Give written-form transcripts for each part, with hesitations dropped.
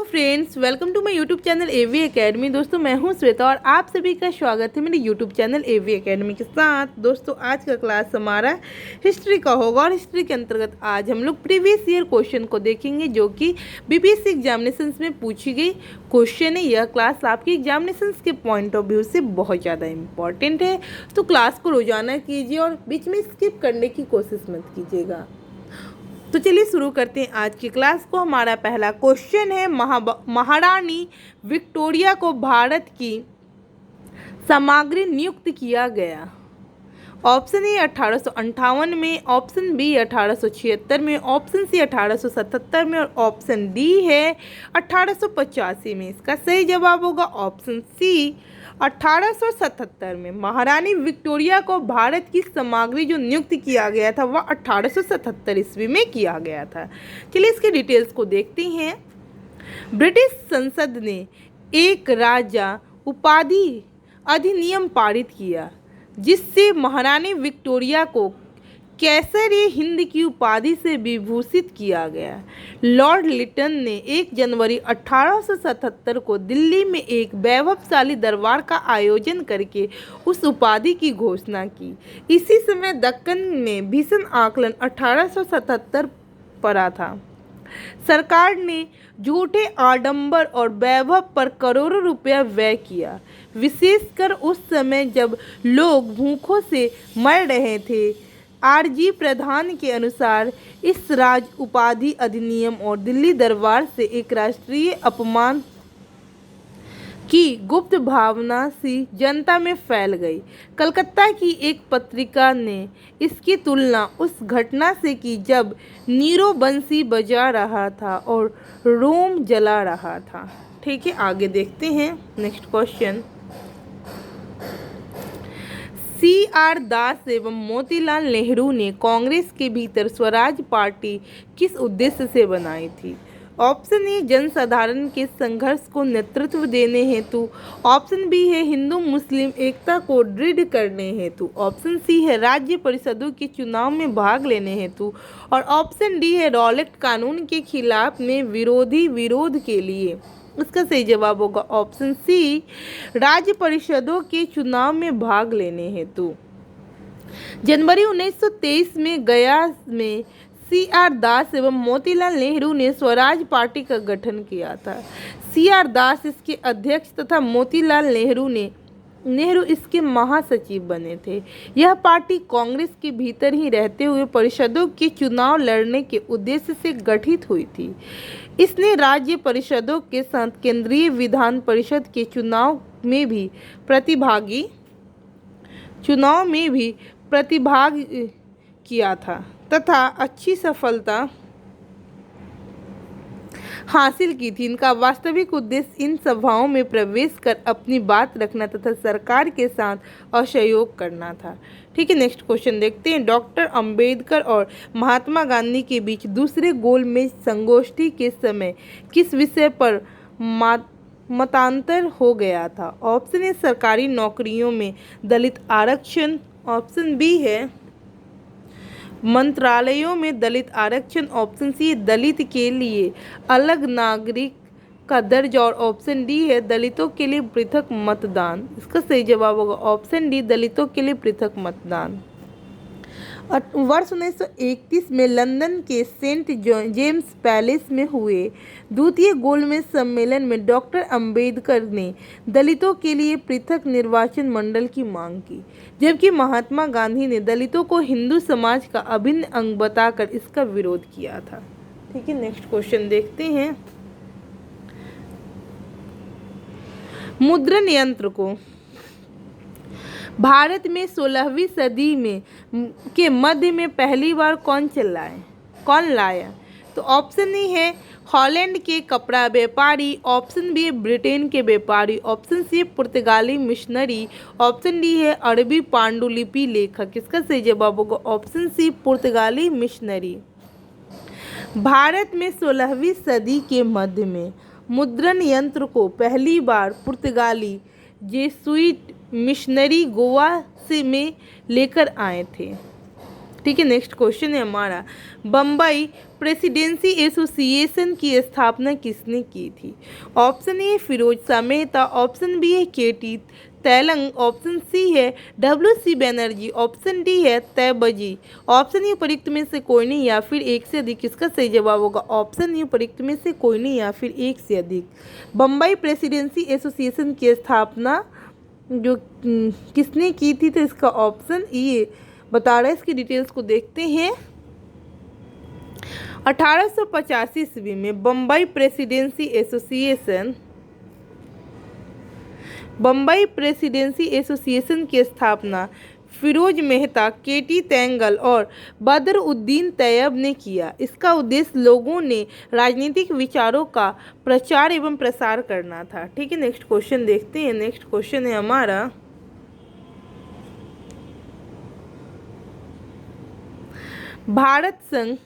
Friends, welcome to my YouTube channel AV academy. दोस्तों, मैं हूं श्वेता और आप सभी का स्वागत है मेरे यूट्यूब चैनल एवी एकेडमी के साथ। दोस्तों, आज का क्लास हमारा हिस्ट्री का होगा और हिस्ट्री के अंतर्गत आज हम लोग प्रीवियस ईयर क्वेश्चन को देखेंगे, जो कि बीपीएससी एग्जामिनेशंस में पूछी गई क्वेश्चन है। यह क्लास आपकी एग्जामिनेशंस के पॉइंट ऑफ व्यू से बहुत ज़्यादा इंपॉर्टेंट है, तो क्लास को रोजाना कीजिए और बीच में स्किप करने की कोशिश मत कीजिएगा। तो चलिए शुरू करते हैं आज की क्लास को। हमारा पहला क्वेश्चन है, महारानी विक्टोरिया को भारत की सामग्री नियुक्त किया गया। ऑप्शन ए 1858 में, ऑप्शन बी 1876 में, ऑप्शन सी 1877 में और ऑप्शन डी है 1885 में। इसका सही जवाब होगा ऑप्शन सी 1877 में। महारानी विक्टोरिया को भारत की सामग्री जो नियुक्त किया गया था वह 1877 ईस्वी में किया गया था। चलिए इसके डिटेल्स को देखते हैं। ब्रिटिश संसद ने एक राजा उपाधि अधिनियम पारित किया, जिससे महारानी विक्टोरिया को कैसर-ए हिंद की उपाधि से विभूषित किया गया। लॉर्ड लिटन ने 1 जनवरी 1877 को दिल्ली में एक वैभवशाली दरबार का आयोजन करके उस उपाधि की घोषणा की। इसी समय दक्कन में भीषण आकलन 1877 पड़ा था। सरकार ने झूठे आडंबर और वैभव पर करोड़ों रुपया व्यय किया, विशेषकर उस समय जब लोग भूखों से मर रहे थे। आरजी प्रधान के अनुसार इस राज उपाधि अधिनियम और दिल्ली दरबार से एक राष्ट्रीय अपमान की गुप्त भावना सी जनता में फैल गई। कलकत्ता की एक पत्रिका ने इसकी तुलना उस घटना से की जब नीरो बंसी बजा रहा था और रोम जला रहा था। ठीक है, आगे देखते हैं नेक्स्ट क्वेश्चन। CR दास एवं मोतीलाल नेहरू ने कांग्रेस के भीतर स्वराज पार्टी किस उद्देश्य से बनाई थी? ऑप्शन ए जनसाधारण के संघर्ष को नेतृत्व देने हेतु, ऑप्शन बी है हिंदू मुस्लिम एकता को दृढ़ करने हेतु, ऑप्शन सी है राज्य परिषदों के चुनाव में भाग लेने हेतु और ऑप्शन डी है रॉलेट कानून के खिलाफ में विरोध के लिए। इसका सही जवाब होगा ऑप्शन सी राज्य परिषदों के चुनाव में भाग लेने हेतु। जनवरी 1923 में गया में CR दास एवं मोतीलाल नेहरू ने स्वराज पार्टी का गठन किया था। CR दास इसके अध्यक्ष तथा मोतीलाल नेहरू इसके महासचिव बने थे। यह पार्टी कांग्रेस के भीतर ही रहते हुए परिषदों के चुनाव लड़ने के उद्देश्य से गठित हुई थी। इसने राज्य परिषदों के साथ केंद्रीय विधान परिषद के चुनाव में भी प्रतिभाग किया था तथा अच्छी सफलता हासिल की थी। इनका वास्तविक उद्देश्य इन सभाओं में प्रवेश कर अपनी बात रखना तथा सरकार के साथ असहयोग करना था। ठीक है, नेक्स्ट क्वेश्चन देखते हैं। डॉक्टर अंबेडकर और महात्मा गांधी के बीच दूसरे गोलमेज संगोष्ठी के समय किस विषय पर मतांतर हो गया था? ऑप्शन ए सरकारी नौकरियों में दलित आरक्षण, ऑप्शन बी है मंत्रालयों में दलित आरक्षण, ऑप्शन सी दलित के लिए अलग नागरिक का दर्जा और ऑप्शन डी है दलितों के लिए पृथक मतदान। इसका सही जवाब होगा ऑप्शन डी दलितों के लिए पृथक मतदान। वर्ष 1931 में लंदन के सेंट जेम्स पैलेस में हुए द्वितीय गोलमेज सम्मेलन में डॉक्टर अंबेडकर ने दलितों के लिए पृथक निर्वाचन मंडल की मांग की, जबकि महात्मा गांधी ने दलितों को हिंदू समाज का अभिन्न अंग बताकर इसका विरोध किया था। ठीक है, नेक्स्ट क्वेश्चन देखते हैं। मुद्रण यंत्र को भारत में 16वीं सदी में के मध्य में पहली बार कौन लाया? तो ऑप्शन ए है हॉलैंड के कपड़ा व्यापारी, ऑप्शन बी है ब्रिटेन के व्यापारी, ऑप्शन सी है पुर्तगाली मिशनरी, ऑप्शन डी है अरबी पांडुलिपि लेखक। इसका सही जवाब होगा ऑप्शन सी पुर्तगाली मिशनरी। भारत में 16वीं सदी के मध्य में मुद्रण यंत्र को पहली बार पुर्तगाली जेसुइट मिशनरी गोवा से में लेकर आए थे। ठीक है। नेक्स्ट क्वेश्चन है हमारा, बम्बई प्रेसिडेंसी एसोसिएशन की स्थापना किसने की थी? Option A Pheroze Shah Mehta, option B है केटी तेलंग, ऑप्शन सी है डब्ल्यू.सी. बनर्जी, ऑप्शन डी है तैबजी। ऑप्शन यू उपयुक्त में से कोई नहीं या फिर एक से अधिक। इसका सही जवाब होगा ऑप्शन यू उपयुक्त में से कोई नहीं या फिर एक से अधिक। बम्बई प्रेसिडेंसी एसोसिएशन की स्थापना जो किसने की थी, तो इसका ऑप्शन ई बता रहा है। इसकी डिटेल्स को देखते हैं। 1885 ईस्वी में बम्बई प्रेसिडेंसी एसोसिएशन की स्थापना फिरोज मेहता, केटी तेंगल और बदरुद्दीन तैयब ने किया। इसका उद्देश्य लोगों ने राजनीतिक विचारों का प्रचार एवं प्रसार करना था। ठीक है। नेक्स्ट क्वेश्चन देखते हैं। नेक्स्ट क्वेश्चन है हमारा, भारत संघ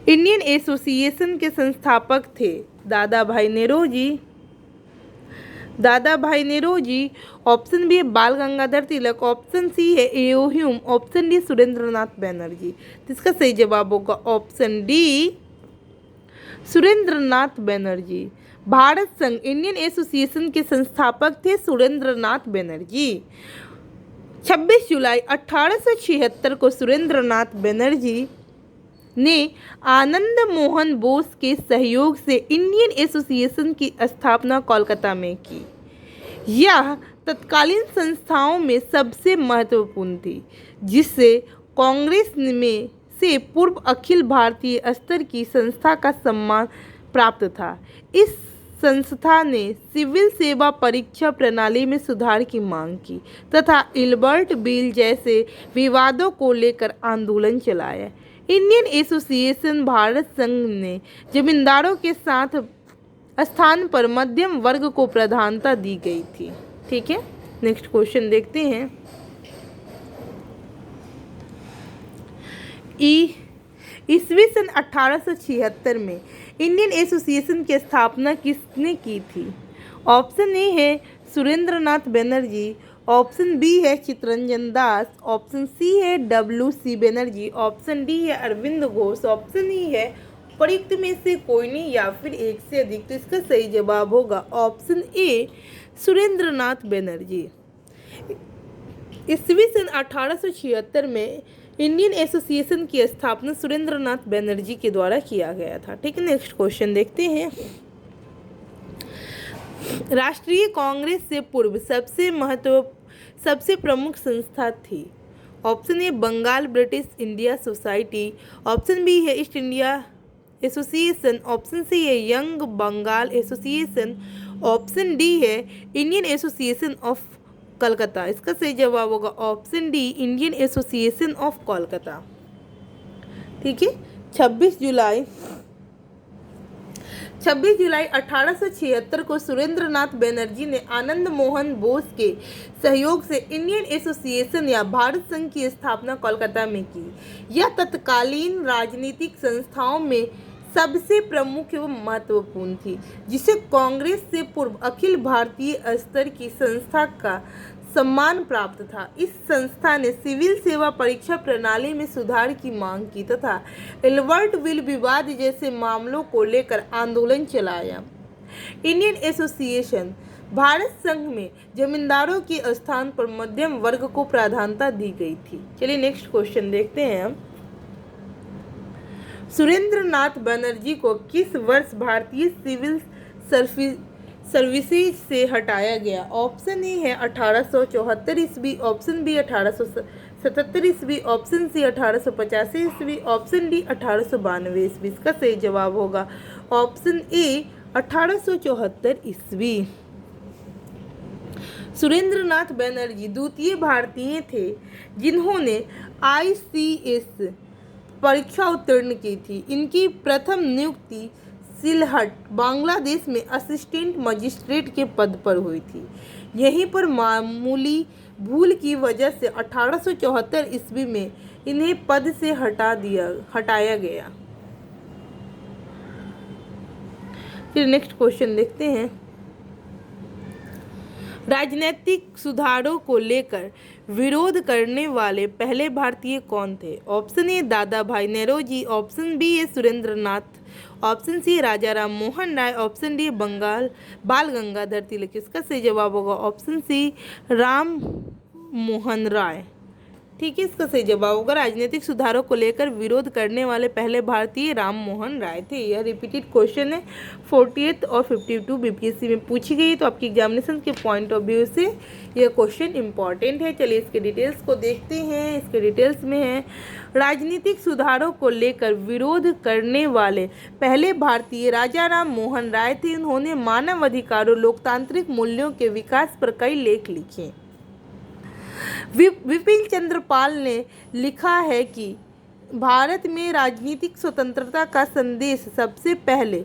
इंडियन एसोसिएशन के संस्थापक थे दादा भाई नेरोजी, ऑप्शन बी है बाल गंगाधर तिलक, ऑप्शन सी है AO Hume, option D Surendranath Banerjee. तो इसका सही जवाब होगा ऑप्शन डी सुरेंद्रनाथ बनर्जी। भारत संघ इंडियन एसोसिएशन के संस्थापक थे सुरेंद्रनाथ बनर्जी। 26 जुलाई 1876 को सुरेंद्रनाथ बनर्जी ने आनंद मोहन बोस के सहयोग से इंडियन एसोसिएशन की स्थापना कोलकाता में की। यह तत्कालीन संस्थाओं में सबसे महत्वपूर्ण थी, जिससे कांग्रेस में से पूर्व अखिल भारतीय स्तर की संस्था का सम्मान प्राप्त था। इस संस्था ने सिविल सेवा परीक्षा प्रणाली में सुधार की मांग की तथा इल्बर्ट बिल जैसे विवादों को लेकर आंदोलन चलाया। इंडियन एसोसिएशन भारत संघ ने जमींदारों के साथ स्थान पर मध्यम वर्ग को प्रधानता दी गई थी। ठीक है। नेक्स्ट क्वेश्चन देखते हैं। ईस्वी सन 1876 में इंडियन एसोसिएशन की स्थापना किसने की थी? ऑप्शन ए है सुरेंद्रनाथ बनर्जी, ऑप्शन बी है चित्तरंजन दास, ऑप्शन सी है डब्ल्यू.सी. बनर्जी, ऑप्शन डी है अरविंद घोष, ऑप्शन ई है उपयुक्त में से कोई नहीं या फिर एक से अधिक। तो इसका सही जवाब होगा ऑप्शन ए सुरेंद्रनाथ बनर्जी। ईस्वी सन 1876 में इंडियन एसोसिएशन की स्थापना सुरेंद्रनाथ बनर्जी के द्वारा किया गया था। ठीक है। नेक्स्ट क्वेश्चन देखते हैं। राष्ट्रीय कांग्रेस से पूर्व सबसे प्रमुख संस्था थी। Option A Bengal British India society, option B है East India association, option C है young Bengal association, option D है इंडियन एसोसिएशन ऑफ कलकत्ता। इसका सही जवाब होगा option D Indian association of Kolkata. ठीक है। 26 जुलाई 1876 को सुरेंद्रनाथ बनर्जी ने आनंद मोहन बोस के सहयोग से इंडियन एसोसिएशन या भारत संघ की स्थापना कोलकाता में की। यह तत्कालीन राजनीतिक संस्थाओं में सबसे प्रमुख एवं महत्वपूर्ण थी, जिसे कांग्रेस से पूर्व अखिल भारतीय स्तर की संस्था का सम्मान प्राप्त था। इस संस्था ने सिविल सेवा परीक्षा प्रणाली में सुधार की मांग की तथा इल्बर्ट बिल विवाद जैसे मामलों को लेकर आंदोलन चलाया। इंडियन एसोसिएशन भारत संघ में जमींदारों के स्थान पर मध्यम वर्ग को प्राधान्यता दी गई थी। चलिए नेक्स्ट क्वेश्चन देखते हैं हम। सुरेंद्रनाथ बनर्जी को किस वर्ष भारतीय सिविल सर्विसेज से हटाया गया? ऑप्शन ए है 1874 ईस्वी, ऑप्शन बी 1877 ईस्वी, ऑप्शन सी 1885 ईस्वी, ऑप्शन डी 1892 ईस्वी। इसका सही जवाब होगा ऑप्शन ए 1874 ईस्वी। सुरेंद्रनाथ बनर्जी द्वितीय भारतीय थे जिन्होंने ICS परीक्षा उत्तीर्ण की थी। इनकी प्रथम नियुक्ति सिलहट बांग्लादेश में असिस्टेंट मजिस्ट्रेट के पद पर हुई थी। यहीं पर मामूली भूल की वजह से 1874 ईस्वी में इन्हें पद से हटाया गया। फिर नेक्स्ट क्वेश्चन देखते हैं। राजनीतिक सुधारों को लेकर विरोध करने वाले पहले भारतीय कौन थे? ऑप्शन ए दादा भाई नौरोजी, ऑप्शन बी है सुरेंद्र नाथ, ऑप्शन सी राजा राम मोहन राय, ऑप्शन डी बंगाल बाल गंगाधर तिलक। इसका सही जवाब होगा ऑप्शन सी राम मोहन राय। ठीक है, इसका सही जवाब होगा राजनीतिक सुधारों को लेकर विरोध करने वाले पहले भारतीय राम मोहन राय थे। यह रिपीटेड क्वेश्चन है 48 और 52 बीपीएससी में पूछी गई, तो आपकी एग्जामिनेशन के पॉइंट ऑफ व्यू से यह क्वेश्चन इंपॉर्टेंट है। चलिए इसके डिटेल्स को देखते हैं। इसके डिटेल्स में है राजनीतिक सुधारों को लेकर विरोध करने वाले पहले भारतीय राजा राम मोहन राय थे। उन्होंने मानव अधिकारों, लोकतांत्रिक मूल्यों के विकास पर कई लेख लिखे। विपिन चंद्र पाल ने लिखा है कि भारत में राजनीतिक स्वतंत्रता का संदेश सबसे पहले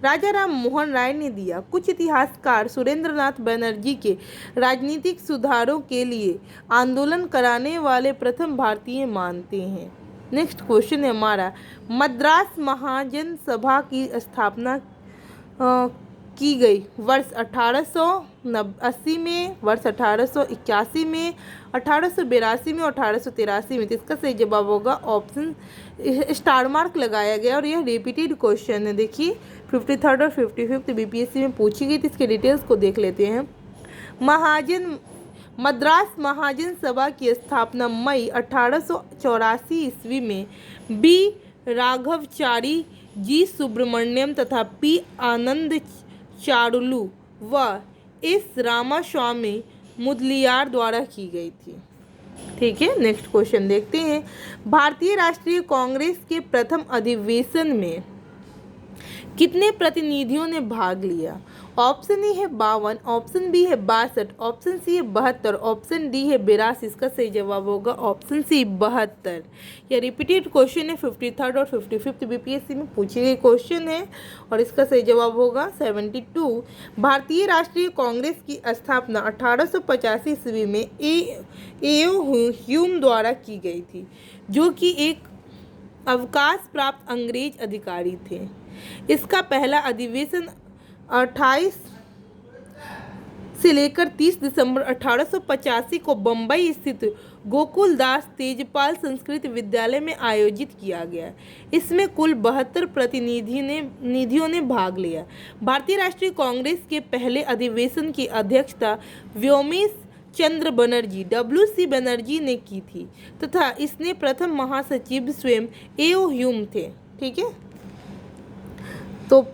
राजा राम मोहन राय ने दिया। कुछ इतिहासकार सुरेंद्र नाथ बनर्जी के राजनीतिक सुधारों के लिए आंदोलन कराने वाले प्रथम भारतीय मानते हैं। नेक्स्ट क्वेश्चन है हमारा, मद्रास महाजन सभा की स्थापना की गई वर्ष 1880 में, वर्ष 1881 में, 1882 में और 1883 में। तो इसका सही जवाब होगा ऑप्शन, स्टार मार्क लगाया गया और यह रिपीटेड क्वेश्चन है। देखिए 53rd और 55th बीपीएससी में पूछी गई थी। इसके डिटेल्स को देख लेते हैं। मद्रास महाजन सभा की स्थापना मई 1884 ईस्वी में बी राघवचारी, जी सुब्रमण्यम तथा पी आनंद चारुलू व एस रामास्वामी मुदलियार द्वारा की गई थी। ठीक है, नेक्स्ट क्वेश्चन देखते हैं। भारतीय राष्ट्रीय कांग्रेस के प्रथम अधिवेशन में कितने प्रतिनिधियों ने भाग लिया? ऑप्शन ए है 52, ऑप्शन बी है 62, ऑप्शन सी है 72, ऑप्शन डी है 82। इसका सही जवाब होगा ऑप्शन सी 72। यह रिपीटेड क्वेश्चन है 53rd और 55th बीपीएससी में पूछे गए क्वेश्चन है और इसका सही जवाब होगा 72। भारतीय राष्ट्रीय कांग्रेस की स्थापना 1885 ईस्वी में ए.ओ. ह्यूम द्वारा की गई थी, जो कि एक अवकाश प्राप्त अंग्रेज अधिकारी थे। इसका पहला अधिवेशन 28 से लेकर 30 दिसंबर 1885 को बम्बई स्थित गोकुलदास तेजपाल संस्कृत विद्यालय में आयोजित किया गया। इसमें कुल 72 प्रतिनिधियों ने भाग लिया। भारतीय राष्ट्रीय कांग्रेस के पहले अधिवेशन की अध्यक्षता व्योमेश चंद्र बनर्जी WC बनर्जी ने की थी तथा इसने प्रथम महासचिव स्वयं ए.ओ. ह्यूम थे। ठीक है, तो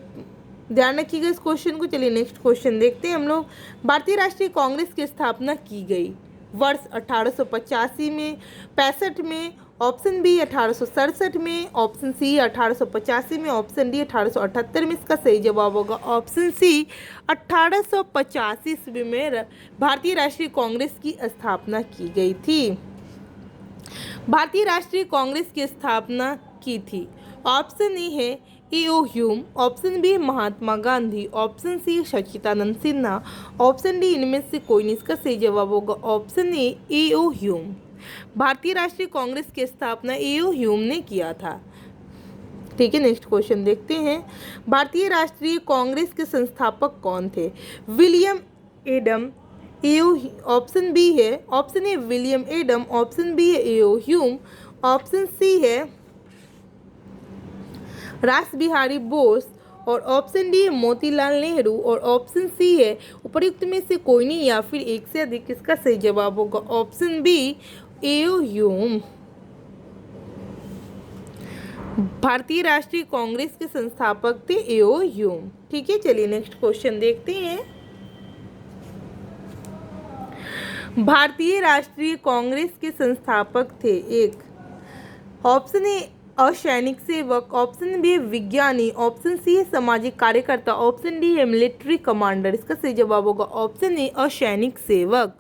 ध्यान रखिएगा इस क्वेश्चन को। चलिए नेक्स्ट क्वेश्चन देखते हैं हम लोग। भारतीय राष्ट्रीय कांग्रेस की स्थापना की गई वर्ष 1885 में, 65 में, ऑप्शन बी 1867 में, ऑप्शन सी 1885 में, ऑप्शन डी 1878 में। इसका सही जवाब होगा ऑप्शन सी 1885 ईस्वी में भारतीय राष्ट्रीय कांग्रेस की स्थापना की गई थी। भारतीय राष्ट्रीय कांग्रेस की स्थापना की थी। ऑप्शन ए है AO. Hume, option B Mahatma Gandhi, option C सच्चिदानंद सिन्हा, ऑप्शन डी इनमें से कोई नहीं। इसका सही जवाब होगा ऑप्शन ए.ओ. ह्यूम। भारतीय राष्ट्रीय कांग्रेस की स्थापना ए.ओ. ह्यूम ने किया था। ठीक है, नेक्स्ट क्वेश्चन देखते हैं। भारतीय राष्ट्रीय कांग्रेस के संस्थापक कौन थे? William Adam, AO. Option B है, option A William Adam, option B है ए.ओ. ह्यूम, ऑप्शन सी है रास बिहारी बोस और ऑप्शन डी है मोतीलाल नेहरू और ऑप्शन सी है उपर्युक्त में से कोई नहीं या फिर एक से अधिक। इसका सही जवाब होगा ऑप्शन बी ए.ओ. ह्यूम। भारतीय राष्ट्रीय कांग्रेस के संस्थापक थे ए.ओ. ह्यूम। ठीक है, चलिए नेक्स्ट क्वेश्चन देखते हैं। भारतीय राष्ट्रीय कांग्रेस के संस्थापक थे एक, ऑप्शन ए असैनिक सेवक, ऑप्शन बी है विज्ञानी, ऑप्शन सी है सामाजिक कार्यकर्ता, ऑप्शन डी है मिलिट्री कमांडर। इसका सही जवाब होगा ऑप्शन ए असैनिक सेवक।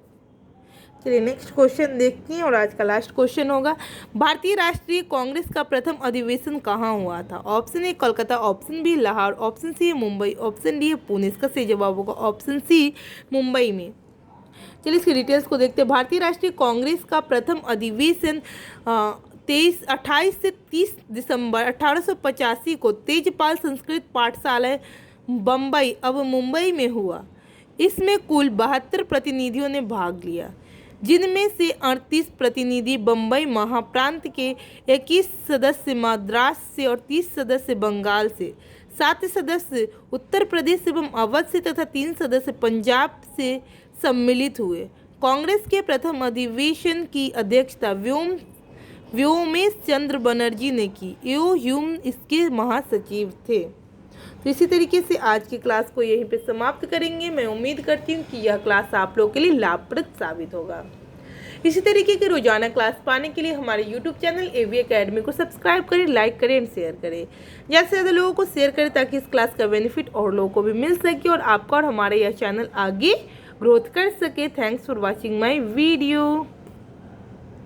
चलिए नेक्स्ट क्वेश्चन देखते हैं और आज का लास्ट क्वेश्चन होगा। भारतीय राष्ट्रीय कांग्रेस का प्रथम अधिवेशन कहाँ हुआ था? Option A Kolkata, option B Lahore, option C है मुंबई, ऑप्शन डी है पुणे। इसका सही जवाब होगा ऑप्शन सी मुंबई में। चलिए इसकी डिटेल्स को देखते हैं। भारतीय राष्ट्रीय कांग्रेस का प्रथम अधिवेशन 28 से 30 दिसंबर 1885 को तेजपाल संस्कृत पाठशाला बम्बई अब मुंबई में हुआ। इसमें कुल 72 प्रतिनिधियों ने भाग लिया, जिनमें से 38 प्रतिनिधि बम्बई महाप्रांत के, 21 सदस्य मद्रास से और 30 सदस्य बंगाल से, 7 सदस्य उत्तर प्रदेश एवं अवध से तथा 3 सदस्य पंजाब से सम्मिलित हुए। कांग्रेस के प्रथम अधिवेशन की अध्यक्षता व्योमेश चंद्र बनर्जी ने की। यो ह्यूम इसके महासचिव थे। तो इसी तरीके से आज की क्लास को यहीं पे समाप्त करेंगे। मैं उम्मीद करती हूँ कि यह क्लास आप लोगों के लिए लाभप्रद साबित होगा। इसी तरीके की रोजाना क्लास पाने के लिए हमारे YouTube चैनल AV एकेडमी को सब्सक्राइब करें, लाइक करें एंड शेयर करें। ज़्यादा से ज़्यादा लोगों को शेयर करें ताकि इस क्लास का बेनिफिट और लोगों को भी मिल सके और आपका और हमारा यह चैनल आगे ग्रोथ कर सके। Thanks for watching my video.